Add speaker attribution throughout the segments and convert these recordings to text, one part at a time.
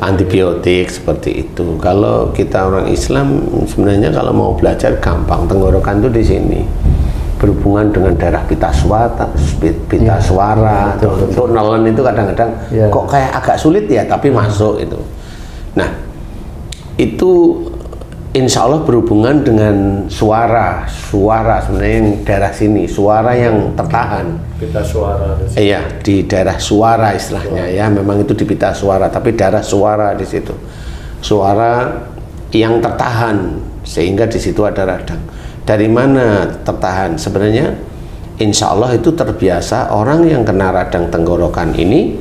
Speaker 1: antibiotik seperti itu. Kalau kita orang Islam sebenarnya kalau mau belajar gampang. Tenggorokan itu di sini berhubungan dengan daerah pita suara. Untuk nelen itu kadang-kadang kok kayak agak sulit ya, tapi masuk itu. Nah, itu insya Allah berhubungan dengan suara sebenarnya yang daerah sini, suara yang tertahan.
Speaker 2: Pita suara.
Speaker 1: Iya, di daerah suara istilahnya ya, memang itu di pita suara, tapi daerah suara di situ, suara yang tertahan, sehingga di situ ada radang. Dari mana tertahan? Sebenarnya, insya Allah itu terbiasa orang yang kena radang tenggorokan ini,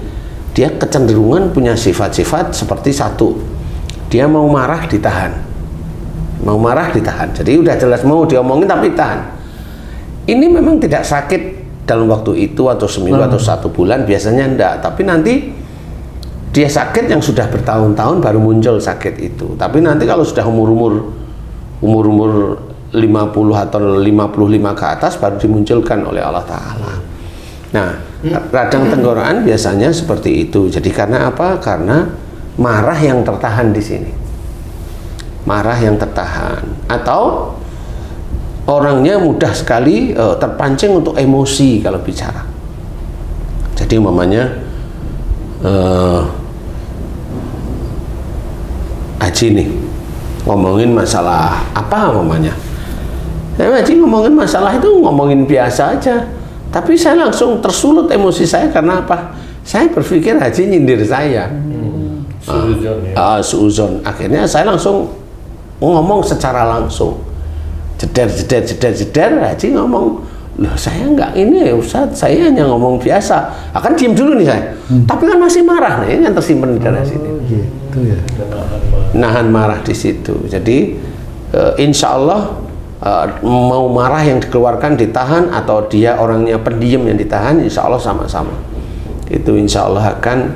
Speaker 1: dia kecenderungan punya sifat-sifat seperti satu, dia mau marah ditahan. Mau marah ditahan, jadi udah jelas mau diomongin tapi tahan. Ini memang tidak sakit dalam waktu itu atau seminggu atau 1 bulan, biasanya enggak, tapi nanti dia sakit yang sudah bertahun-tahun baru muncul sakit itu. Tapi nanti kalau sudah umur 50 atau 55 ke atas baru dimunculkan oleh Allah Ta'ala. Nah, radang tenggorokan biasanya seperti itu. Jadi karena apa? Karena marah yang tertahan di sini. Marah yang tertahan, atau orangnya mudah sekali terpancing untuk emosi kalau bicara. Jadi umpamanya Haji nih ngomongin masalah apa umpamanya, Haji ngomongin masalah itu ngomongin biasa aja, tapi saya langsung tersulut emosi saya karena apa? Saya berpikir Haji nyindir saya. Suuzon. Akhirnya saya langsung ngomong secara langsung, jeder, Haji ngomong, loh saya enggak ini Ustaz, saya hanya ngomong biasa. Akan diem dulu nih saya, tapi kan masih marah nih, yang tersimpan di daerah sini.
Speaker 2: Gitu ya.
Speaker 1: Nahan marah di situ. Jadi insya Allah mau marah yang dikeluarkan ditahan, atau dia orangnya pendiam yang ditahan, insya Allah sama-sama. Itu insya Allah akan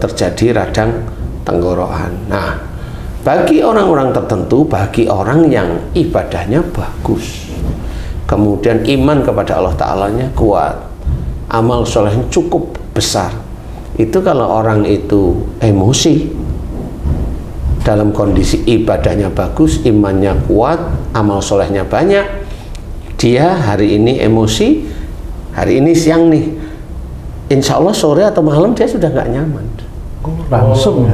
Speaker 1: terjadi radang tenggorokan. Nah, bagi orang-orang tertentu, bagi orang yang ibadahnya bagus, kemudian iman kepada Allah Ta'alanya kuat, amal solehnya cukup besar, itu kalau orang itu emosi dalam kondisi ibadahnya bagus, imannya kuat, amal solehnya banyak, dia hari ini emosi, hari ini siang nih, insya Allah sore atau malam dia sudah nggak nyaman.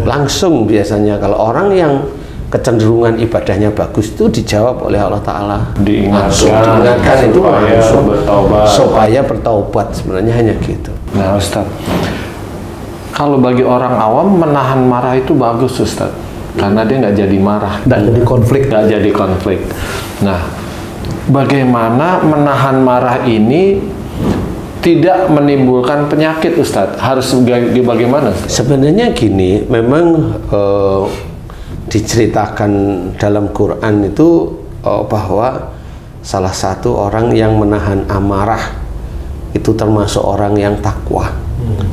Speaker 1: Langsung biasanya kalau orang yang kecenderungan ibadahnya bagus itu dijawab oleh Allah Ta'ala, diingatkan itu supaya bertaubat. Sebenarnya hanya gitu.
Speaker 2: Nah Ustaz, kalau bagi orang awam menahan marah itu bagus Ustaz, karena dia nggak jadi marah, nggak jadi konflik. Nah, bagaimana menahan marah ini tidak menimbulkan penyakit Ustadz? Harus bagaimana?
Speaker 1: Sebenarnya gini, memang diceritakan dalam Quran itu bahwa salah satu orang yang menahan amarah itu termasuk orang yang takwa.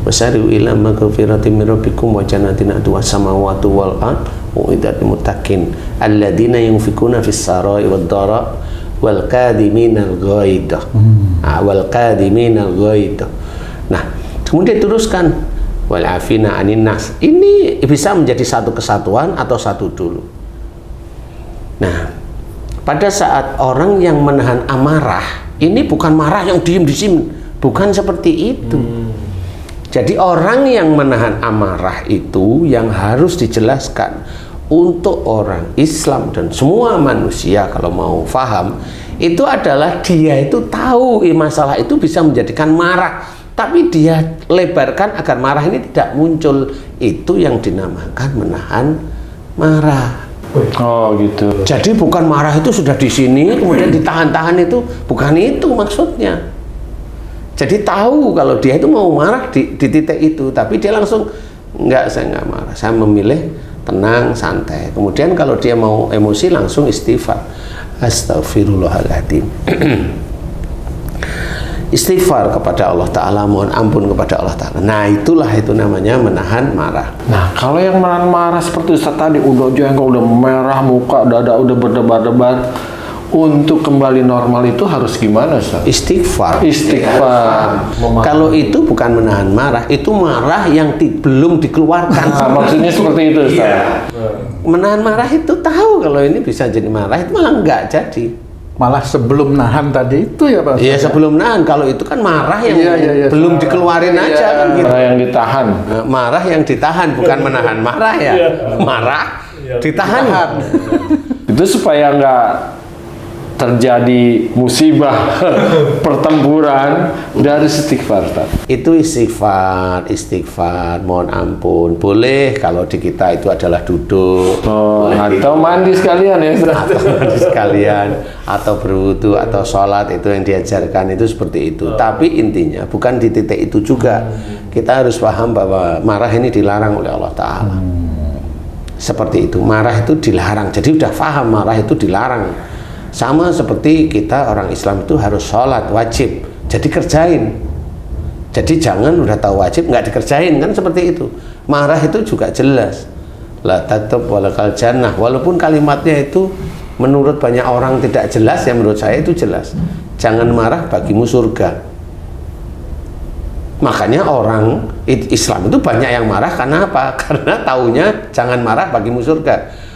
Speaker 1: Wasari'u ila maghfiratin min rabbikum wa jannatin arduha samawati wal ard u'iddat lil muttaqin alladziina yunfikuna fis sarai wad dara wal qadiminal ghaidh. Wal qadiminal ghaidh. Nah, kemudian teruskan wal afina anin nas. Ini bisa menjadi satu kesatuan atau satu dulu. Nah, pada saat orang yang menahan amarah, ini bukan marah yang diem di sini, bukan seperti itu. Jadi orang yang menahan amarah itu yang harus dijelaskan untuk orang Islam dan semua manusia kalau mau paham, itu adalah dia itu tahu masalah itu bisa menjadikan marah, tapi dia lebarkan agar marah ini tidak muncul. Itu yang dinamakan menahan marah.
Speaker 2: Oh gitu.
Speaker 1: Jadi bukan marah itu sudah di sini kemudian ditahan-tahan, itu bukan itu maksudnya. Jadi tahu kalau dia itu mau marah di titik itu, tapi dia langsung enggak, saya enggak marah, saya memilih tenang, santai. Kemudian kalau dia mau emosi langsung istighfar, astagfirullahaladzim. Istighfar kepada Allah Ta'ala, mohon ampun kepada Allah Ta'ala. Nah itulah itu namanya menahan marah.
Speaker 2: Nah kalau yang menahan marah seperti Ustaz tadi, udah jengkel, udah merah muka, dada udah berdebar-debar, untuk kembali normal itu harus gimana, Ustaz?
Speaker 1: Istighfar.
Speaker 2: Istighfar.
Speaker 1: Kalau itu bukan menahan marah, itu marah yang belum dikeluarkan.
Speaker 2: Nah, maksudnya seperti itu, Ustaz.
Speaker 1: Menahan marah itu tahu kalau ini bisa jadi marah, itu malah enggak jadi.
Speaker 3: Malah sebelum nahan tadi itu ya Pak?
Speaker 1: Iya, sebelum nahan. Kalau itu kan marah yang belum dikeluarin aja kan gitu.
Speaker 2: Marah yang ditahan.
Speaker 1: Marah yang ditahan, bukan menahan marah ya. Marah ditahan.
Speaker 2: Itu supaya nggak terjadi musibah pertempuran dari istighfar, Ustaz.
Speaker 1: Itu istighfar, mohon ampun. Boleh kalau di kita itu adalah duduk.
Speaker 2: Atau mandi sekalian ya, Ustaz.
Speaker 1: Atau mandi sekalian, atau berwudu, atau sholat, itu yang diajarkan itu seperti itu. Tapi intinya bukan di titik itu juga. Kita harus paham bahwa marah ini dilarang oleh Allah Ta'ala. Seperti itu, marah itu dilarang. Jadi udah paham marah itu dilarang. Sama seperti kita orang Islam itu harus sholat wajib, jadi kerjain. Jadi jangan udah tahu wajib nggak dikerjain, kan seperti itu. Marah itu juga jelas. La taktub walakal jannah. Walaupun kalimatnya itu menurut banyak orang tidak jelas, ya menurut saya itu jelas. Jangan marah, bagimu surga. Makanya orang Islam itu banyak yang marah karena apa? Karena taunya jangan marah, bagimu surga.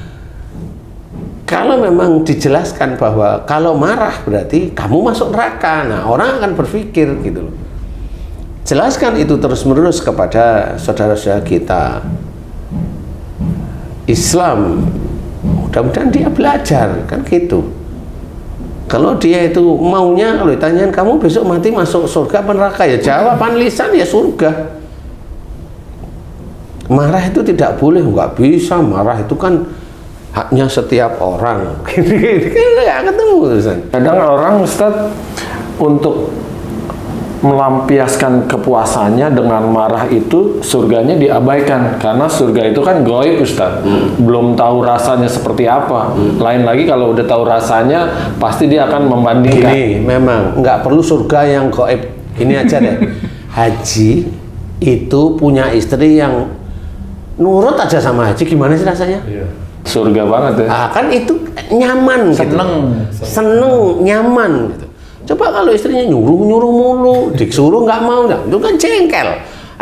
Speaker 1: Kalau memang dijelaskan bahwa kalau marah berarti kamu masuk neraka, nah orang akan berpikir gitu loh. Jelaskan itu terus-menerus kepada saudara-saudara kita. Islam, mudah-mudahan dia belajar, kan gitu. Kalau dia itu maunya, kalau ditanyain kamu besok mati masuk surga apa neraka, ya jawaban lisan ya surga. Marah itu tidak boleh, nggak bisa. Marah itu kan haknya setiap orang. Nggak ketemu terusan.
Speaker 2: Kadang orang, Ustadz, untuk melampiaskan kepuasannya dengan marah itu surganya diabaikan, karena surga itu kan gaib, Ustadz. Belum tahu rasanya seperti apa. Lain lagi kalau udah tahu rasanya pasti dia akan membandingkan.
Speaker 1: Ini memang nggak perlu surga yang gaib. Ini aja deh. Haji itu punya istri yang nurut aja sama haji, gimana sih rasanya?
Speaker 2: Surga banget ya.
Speaker 1: Kan itu nyaman, seneng, nyaman gitu. Coba kalau istrinya nyuruh mulu, disuruh nggak mau, itu kan jengkel.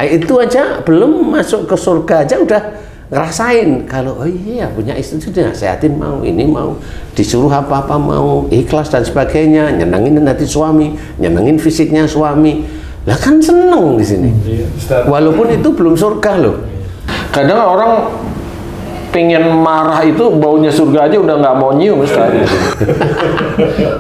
Speaker 1: Itu aja belum masuk ke surga aja udah ngerasain. Kalau oh iya punya istri sudah sehatin mau, ini mau, disuruh apa-apa mau, ikhlas dan sebagainya, nyenengin hati suami, nyenengin fisiknya suami. Lah kan seneng di sini. Walaupun itu belum surga loh.
Speaker 2: Kadang orang pengen marah itu baunya surga aja udah nggak mau nyium, Ustaz.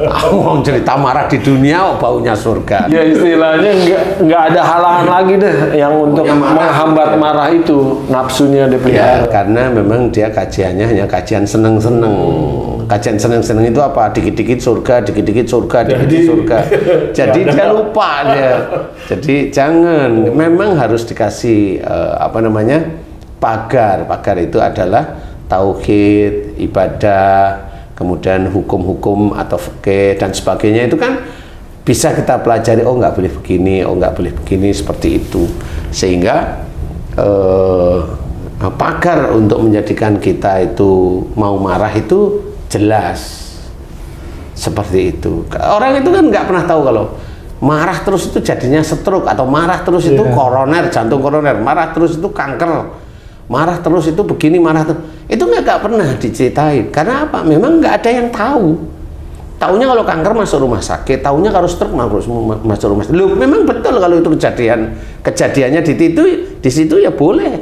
Speaker 1: Aku mau cerita marah di dunia, baunya surga.
Speaker 2: Ya istilahnya nggak ada halangan lagi deh yang untuk menghambat marah itu, nafsunya dipelihara.
Speaker 1: Ya, karena memang dia kajiannya hanya kajian seneng-seneng. Kajian seneng-seneng itu apa? Dikit-dikit surga, dikit-dikit surga, dikit-dikit surga. Jadi dia lupa dia. Jadi jangan. Memang harus dikasih pagar. Pagar itu adalah tauhid, ibadah, kemudian hukum-hukum atau fikih dan sebagainya. Itu kan bisa kita pelajari. Oh nggak boleh begini, oh nggak boleh begini, seperti itu. Sehingga pagar untuk menjadikan kita itu mau marah itu jelas. Seperti itu. Orang itu kan nggak pernah tahu kalau marah terus itu jadinya stroke, atau marah terus itu koroner, jantung koroner, marah terus itu kanker. Marah terus itu begini, marah terus itu nggak pernah diceritain. Karena apa? Memang nggak ada yang tahu. Taunya kalau kanker masuk rumah sakit, taunya kalau stroke masuk rumah sakit. Loh, memang betul kalau itu kejadiannya di situ ya boleh.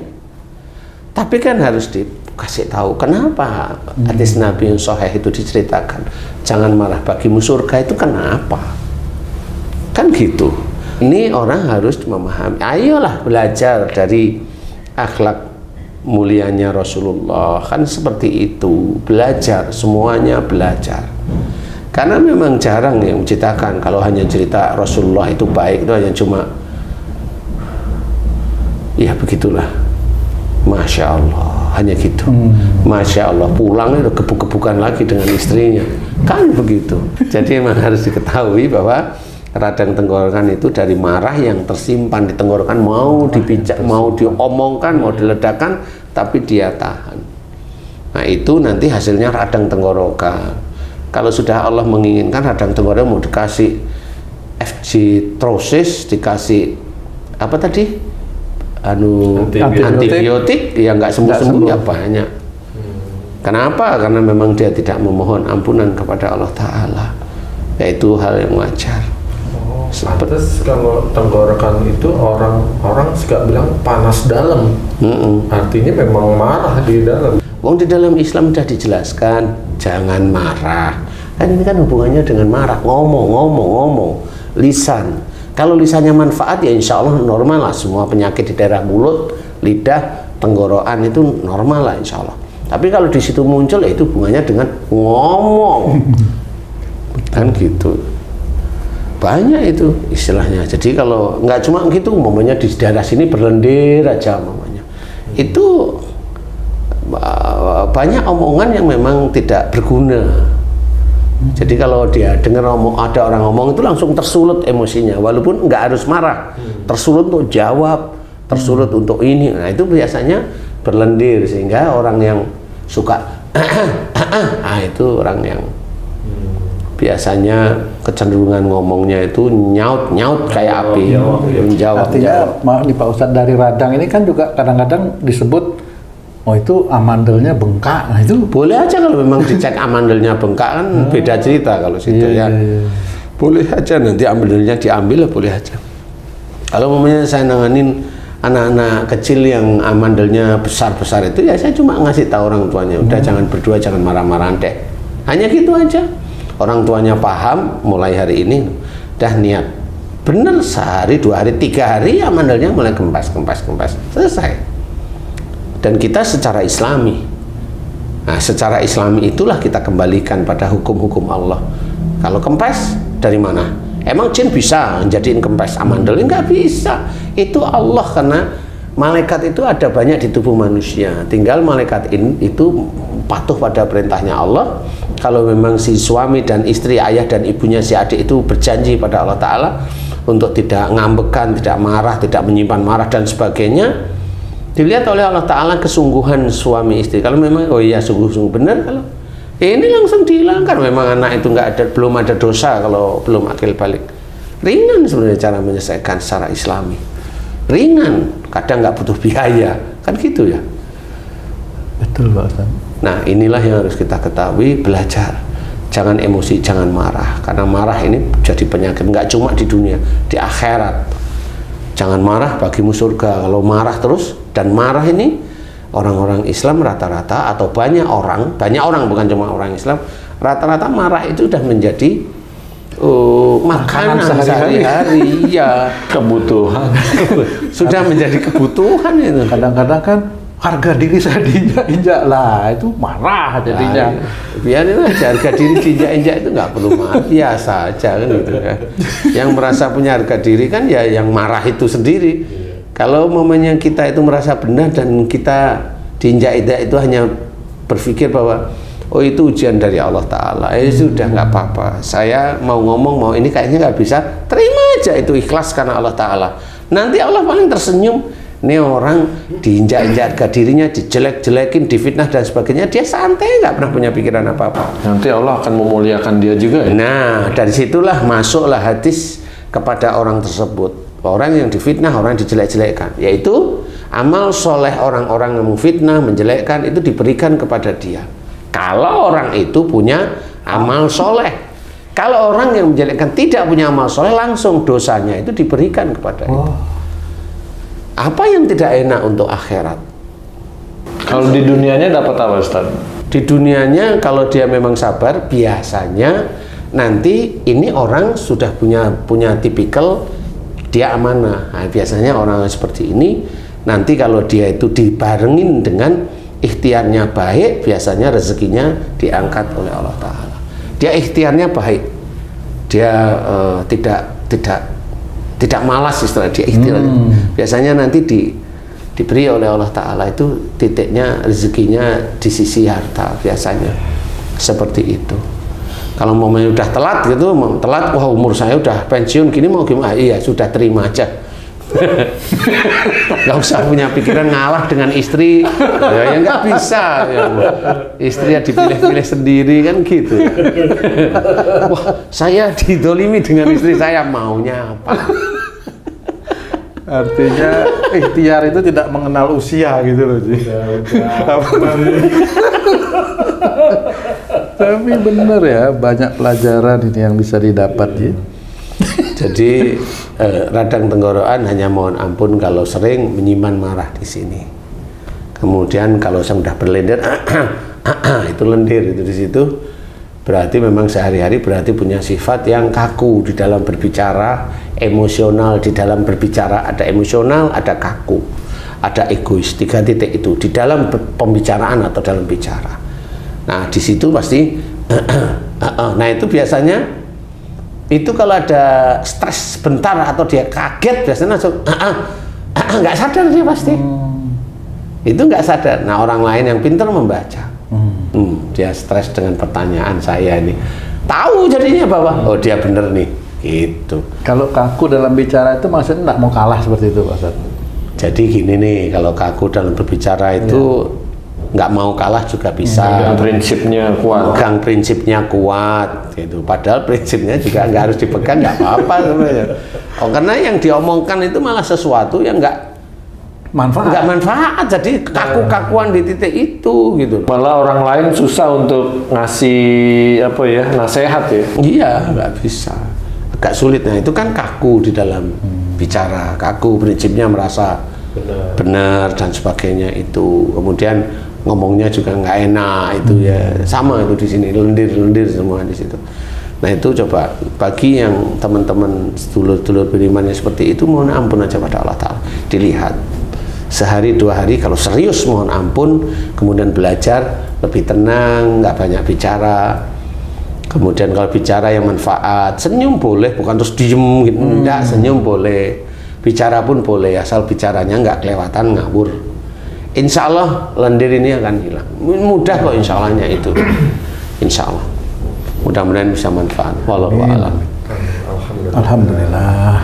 Speaker 1: Tapi kan harus dikasih tahu kenapa. Hadis Nabi yang sahih itu diceritakan, jangan marah, bagimu surga, itu kenapa? Kan gitu. Ini orang harus memahami. Ayolah belajar dari akhlak mulianya Rasulullah, kan seperti itu. Belajar, semuanya belajar. Karena memang jarang yang menceritakan. Kalau hanya cerita Rasulullah itu baik, itu hanya cuma ya begitulah, Masya Allah, hanya gitu. Masya Allah, pulang udah gebuk-gebukan lagi dengan istrinya, kan begitu. Jadi memang harus diketahui bahwa radang tenggorokan itu dari marah yang tersimpan di tenggorokan, mau dipijak, mau diomongkan, mau diledakkan, tapi dia tahan. Nah itu nanti hasilnya radang tenggorokan. Kalau sudah Allah menginginkan radang tenggorokan mau dikasih FG trosis, dikasih apa tadi? Antibiotik ya nggak sembuh-sembuh ya banyak. Kenapa? Karena memang dia tidak memohon ampunan kepada Allah Ta'ala, yaitu hal yang wajar.
Speaker 2: Pantes kalau tenggorokan itu orang suka bilang panas dalam. Artinya memang marah di dalam.
Speaker 1: Wong di dalam Islam sudah dijelaskan jangan marah. Kan ini kan hubungannya dengan marah, ngomong, lisan. Kalau lisannya manfaat ya insya Allah normal lah, semua penyakit di daerah mulut, lidah, tenggorokan itu normal lah insya Allah. Tapi kalau di situ muncul ya itu hubungannya dengan ngomong. Kan gitu. Banyak itu istilahnya. Jadi kalau nggak cuma gitu, umpamanya di daerah sini berlendir aja umpamanya. Itu banyak omongan yang memang tidak berguna. Jadi kalau dia dengar ada orang ngomong itu langsung tersulut emosinya, walaupun nggak harus marah, tersulut untuk jawab, tersulut untuk ini. Nah itu biasanya berlendir, sehingga orang yang suka nah itu orang yang biasanya kecenderungan ngomongnya itu nyaut kayak api, menjawab.
Speaker 3: Artinya nih Pak Ustadz, dari radang ini kan juga kadang-kadang disebut itu amandelnya bengkak. Nah itu
Speaker 1: boleh aja kalau memang dicek amandelnya bengkak kan beda cerita kalau situ ya. Boleh aja nanti amandelnya diambil, boleh aja. Kalau namanya saya nanganin anak-anak kecil yang amandelnya besar-besar itu ya saya cuma ngasih tahu orang tuanya, udah jangan berdua, jangan marah-marahan deh. Hanya gitu aja. Orang tuanya paham, mulai hari ini dah niat bener, sehari, 2 hari, 3 hari amandelnya mulai kempas, selesai. Dan kita secara islami, nah secara islami itulah kita kembalikan pada hukum-hukum Allah. Kalau kempes dari mana? Emang jin bisa jadiin kempes amandel? Enggak bisa, itu Allah, karena malaikat itu ada banyak di tubuh manusia, tinggal malaikat itu patuh pada perintahnya Allah. Kalau memang si suami dan istri, ayah dan ibunya si adik itu berjanji pada Allah Ta'ala untuk tidak ngambekan, tidak marah, tidak menyimpan marah dan sebagainya, dilihat oleh Allah Ta'ala kesungguhan suami istri. Kalau memang oh iya sungguh-sungguh benar, kalau ini langsung dihilangkan. Memang anak itu belum ada dosa kalau belum akil balik. Ringan sebenarnya cara menyelesaikan secara islami, ringan, kadang nggak butuh biaya, kan gitu ya.
Speaker 3: betul Pak Ustadz.
Speaker 1: Nah inilah yang harus kita ketahui, belajar. Jangan emosi, jangan marah, karena marah ini jadi penyakit, nggak cuma di dunia, di akhirat. Jangan marah, bagimu surga. Kalau marah terus, dan marah ini orang-orang Islam rata-rata, atau banyak orang bukan cuma orang Islam, rata-rata marah itu sudah menjadi makanan sehari-hari, ya
Speaker 2: kebutuhan.
Speaker 1: Sudah menjadi kebutuhan itu.
Speaker 3: Kadang-kadang kan harga diri saya diinjak-injak lah, itu marah jadinya.
Speaker 1: Biarin aja, harga diri diinjak-injak itu nggak perlu marah, biasa aja kan gitu ya. Yang merasa punya harga diri kan ya yang marah itu sendiri. Kalau momennya kita itu merasa benar dan kita diinjak-injak itu hanya berpikir bahwa oh itu ujian dari Allah Ta'ala, sudah nggak apa-apa, saya mau ngomong mau ini kayaknya nggak bisa, terima aja itu, ikhlas karena Allah Ta'ala. Nanti Allah paling tersenyum. Ini orang diinjak-injak harga dirinya, dijelek-jelekin, difitnah dan sebagainya, dia santai, nggak pernah punya pikiran apa-apa.
Speaker 2: Nanti Allah akan memuliakan dia juga ya?
Speaker 1: Nah dari situlah masuklah hadis kepada orang tersebut, orang yang difitnah, orang yang dijelek-jelekkan, yaitu amal soleh orang-orang yang memfitnah, menjelekkan itu diberikan kepada dia kalau orang itu punya amal soleh. Kalau orang yang menjelekkan tidak punya amal soleh, langsung dosanya itu diberikan kepada dia. Apa yang tidak enak untuk akhirat?
Speaker 2: Kalau di dunianya dapat apa Ustaz?
Speaker 1: Di dunianya kalau dia memang sabar, biasanya nanti ini orang sudah punya tipikal dia amanah. Nah, biasanya orang seperti ini nanti kalau dia itu dibarengin dengan ikhtiarnya baik, biasanya rezekinya diangkat oleh Allah Ta'ala. Dia ikhtiarnya baik, dia tidak malas istilah dia ikhtiar. Biasanya nanti diberi oleh Allah Ta'ala itu titiknya rezekinya di sisi harta, biasanya seperti itu. Kalau mau udah telat gitu, wah umur saya udah pensiun gini mau gimana? Iya sudah terima aja. Nggak usah punya pikiran ngalah dengan istri, ya nggak bisa. Ya, istri ya dipilih-pilih sendiri kan gitu. Wah, saya didolimi dengan istri saya, maunya apa?
Speaker 3: Artinya ikhtiar itu tidak mengenal usia gitu loh, Ji. Tapi bener ya, banyak pelajaran ini yang bisa didapat, Ji.
Speaker 1: Jadi radang tenggorokan hanya mohon ampun kalau sering menyimpan marah di sini. Kemudian kalau sudah berlendir, itu lendir itu di situ. Berarti memang sehari-hari berarti punya sifat yang kaku di dalam berbicara, emosional di dalam berbicara, ada emosional, ada kaku, ada egois. 3 titik itu di dalam pembicaraan atau dalam bicara. Nah di situ pasti, nah itu biasanya. Itu kalau ada stres sebentar atau dia kaget biasanya langsung nggak sadar dia pasti. Itu nggak sadar. Nah orang lain yang pintar membaca, dia stres dengan pertanyaan saya ini, tahu jadinya bahwa oh dia bener nih gitu.
Speaker 3: Kalau kaku dalam bicara itu maksudnya nggak mau kalah seperti itu, Pak Ustaz?
Speaker 1: Jadi gini nih, kalau kaku dalam berbicara itu nggak mau kalah juga bisa.
Speaker 2: Pegang prinsipnya kuat.
Speaker 1: Pegang prinsipnya kuat, gitu. Padahal prinsipnya juga nggak harus dipegang, nggak apa-apa sebenarnya. Oh, karena yang diomongkan itu malah sesuatu yang nggak manfaat. Jadi kaku-kakuan di titik itu, gitu.
Speaker 2: Malah orang lain susah untuk ngasih apa ya, nasihat ya.
Speaker 1: Iya, nggak bisa. Agak sulit. Nah itu kan kaku di dalam bicara, kaku prinsipnya merasa benar dan sebagainya itu. Kemudian ngomongnya juga nggak enak itu ya, sama itu di sini lendir semua di situ. Nah itu coba bagi yang teman-teman dulur-dulur beriman yang seperti itu, mohon ampun aja pada Allah Ta'ala, dilihat sehari 2 hari kalau serius mohon ampun, kemudian belajar lebih tenang, nggak banyak bicara. Kemudian kalau bicara yang manfaat, senyum boleh, bukan terus diem gitu, enggak, senyum boleh, bicara pun boleh asal bicaranya nggak kelewatan ngawur. Insya Allah lendir ini akan hilang. Mudah kok insya Allahnya itu. Insya Allah. Mudah-mudahan bisa manfaat. Wallahu a'lam.
Speaker 3: Alhamdulillah.